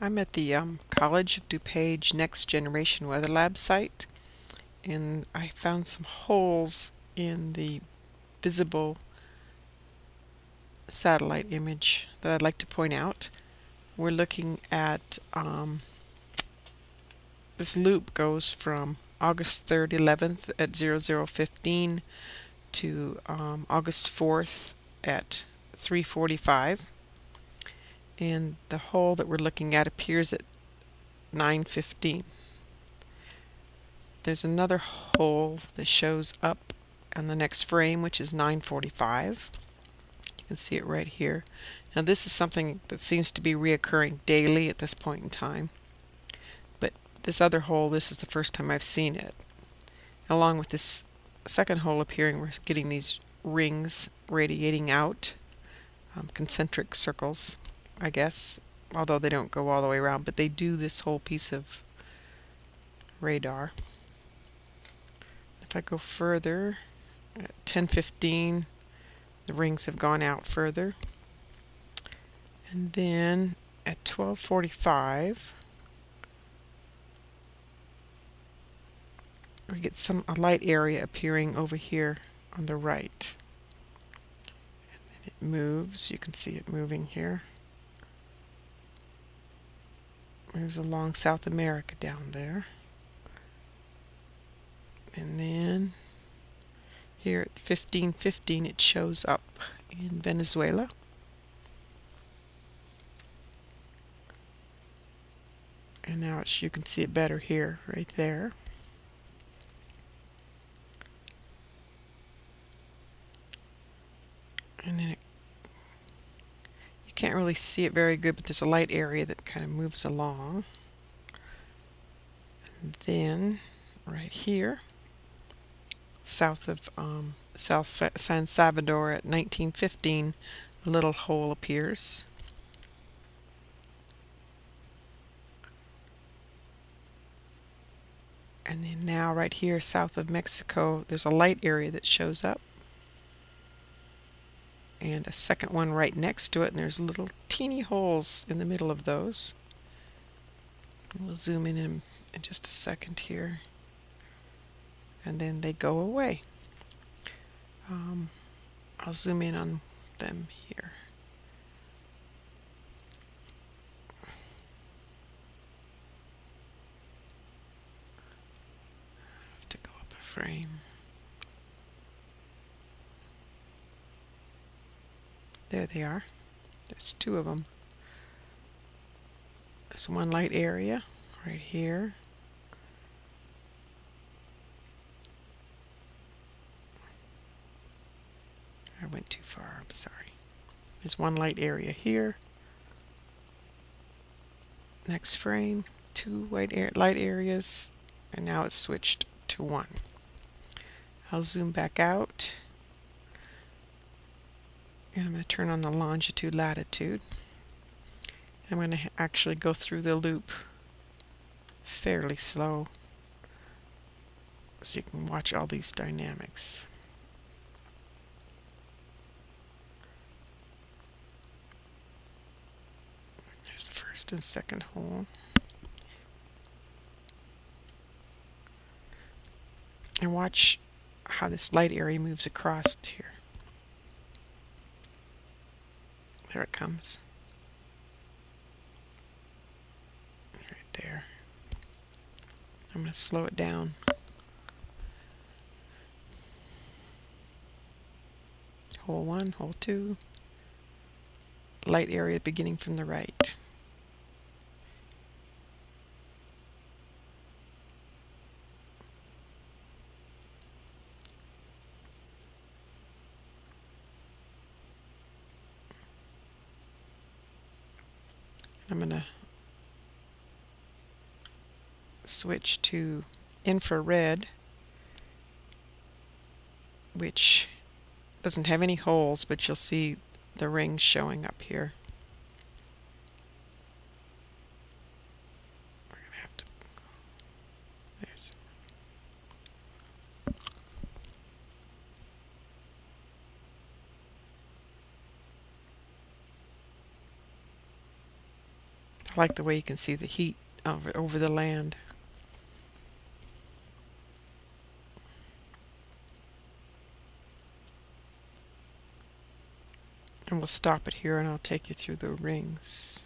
I'm at the College of DuPage Next Generation Weather Lab site, and I found some holes in the visible satellite image that I'd like to point out. We're looking at this loop goes from August 3rd, 11th at 00:15 to August 4th at 3:45, and the hole that we're looking at appears at 9:15. There's another hole that shows up on the next frame, which is 9:45. You can see it right here. Now this is something that seems to be reoccurring daily at this point in time. But this other hole, this is the first time I've seen it. Along with this second hole appearing, we're getting these rings radiating out, concentric circles, I guess, although they don't go all the way around, but they do this whole piece of radar. If I go further, at 10:15, the rings have gone out further. And then at 12:45, we get a light area appearing over here on the right. And then it moves. You can see it moving here. Moves along South America down there. And then here at 15:15 it shows up in Venezuela. And now you can see it better here, right there. And then you can't really see it very good, but there's a light area that kind of moves along. And then right here, south of South San Salvador at 19:15, a little hole appears. And then now right here south of Mexico, there's a light area that shows up. And a second one right next to it, and there's little teeny holes in the middle of those. We'll zoom in just a second here. And then they go away. I'll zoom in on them here. I have to go up a frame. There they are. There's two of them. There's one light area right here. I went too far, I'm sorry. There's one light area here. Next frame, two light areas, and now it's switched to one. I'll zoom back out. And I'm going to turn on the longitude, latitude. I'm going to actually go through the loop fairly slow so you can watch all these dynamics. There's the first and second hole. And watch how this light area moves across here. There it comes. Right there. I'm going to slow it down. Hole 1, hole 2. Light area beginning from the right. I'm going to switch to infrared, which doesn't have any holes, but you'll see the rings showing up here. We're going to have to, there's, I like the way you can see the heat over the land. And we'll stop it here and I'll take you through the rings.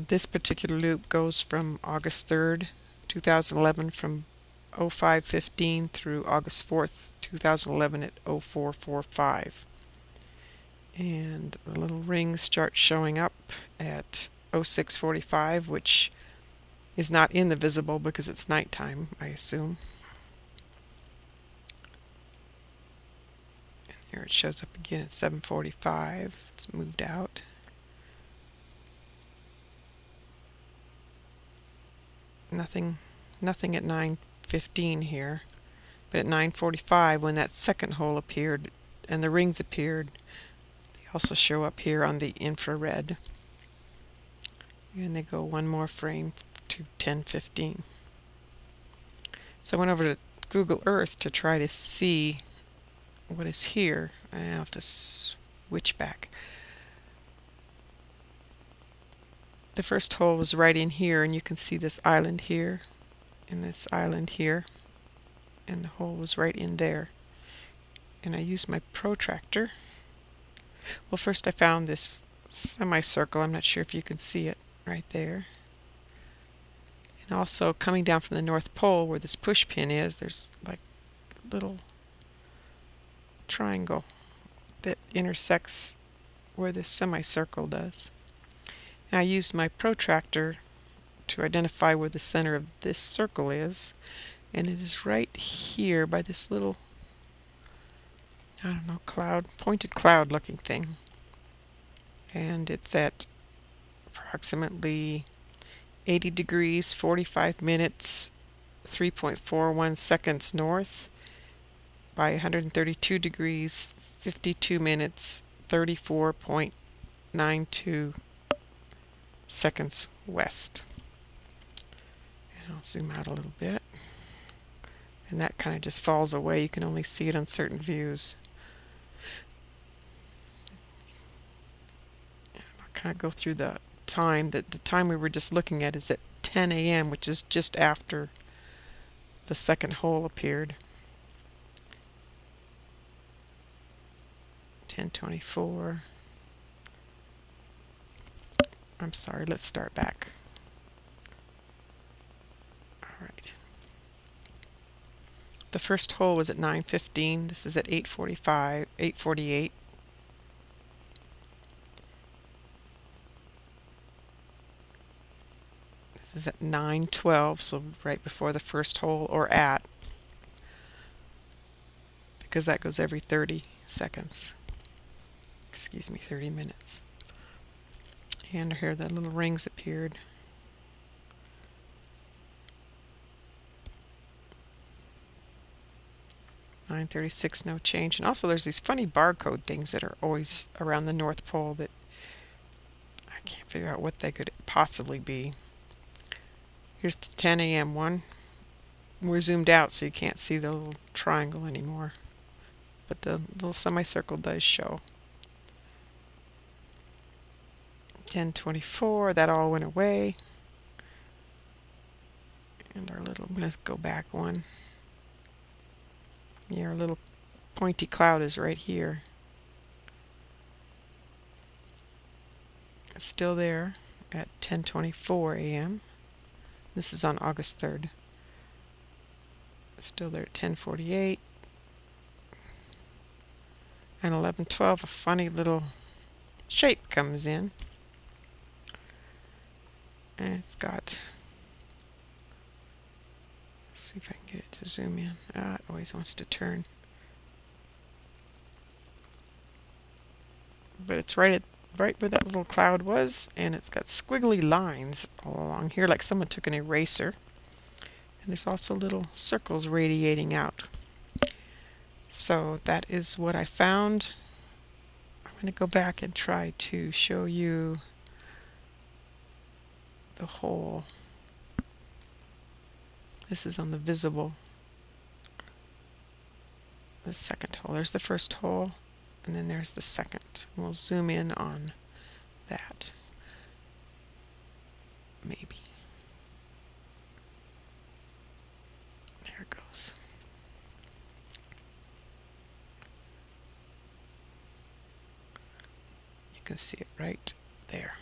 This particular loop goes from August 3rd, 2011 from 05:15 through August 4th, 2011 at 04:45. And the little rings start showing up at 06:45, which is not in the visible because it's nighttime, I assume. And there it shows up again at 7:45. It's moved out. Nothing at 9:15 here, but at 9:45 when that second hole appeared and the rings appeared, they also show up here on the infrared, and they go one more frame to 10:15. So I went over to Google Earth to try to see what is here. I have to switch back. The first hole was right in here, and you can see this island here and this island here, and the hole was right in there. And I used my protractor. Well, first I found this semicircle. I'm not sure if you can see it right there. And also coming down from the North Pole where this push pin is, there's like a little triangle that intersects where this semicircle does. And I used my protractor to identify where the center of this circle is, and it is right here by this little, I don't know, cloud, pointed cloud looking thing. And it's at approximately 80 degrees, 45 minutes, 3.41 seconds north by 132 degrees, 52 minutes, 34.92 seconds west. And I'll zoom out a little bit. And that kind of just falls away. You can only see it on certain views. And I'll kind of go through the time. The time we were just looking at is at 10 a.m., which is just after the second hole appeared. 10:24. I'm sorry, let's start back. Alright. The first hole was at 9:15. This is at 8:45, 8:48. This is at 9:12, so right before the first hole, or at, because that goes every 30 seconds. Excuse me, 30 minutes. And here the little rings appeared. $9:36, no change. And also there's these funny barcode things that are always around the North Pole that I can't figure out what they could possibly be. Here's the 10 a.m. one. We're zoomed out so you can't see the little triangle anymore, but the little semicircle does show. 10:24, that all went away. And our little, I'm going to go back one. Yeah, our little pointy cloud is right here. It's still there at 10:24 a.m. This is on August 3rd. It's still there at 10:48. And 11:12, a funny little shape comes in. And it's got, let's see if I can get it to zoom in. It always wants to turn. But it's right where that little cloud was, and it's got squiggly lines all along here, like someone took an eraser. And there's also little circles radiating out. So that is what I found. I'm going to go back and try to show you the hole. This is on the visible. The second hole. There's the first hole. and then there's the second. We'll zoom in on that. Maybe. There it goes. You can see it right there.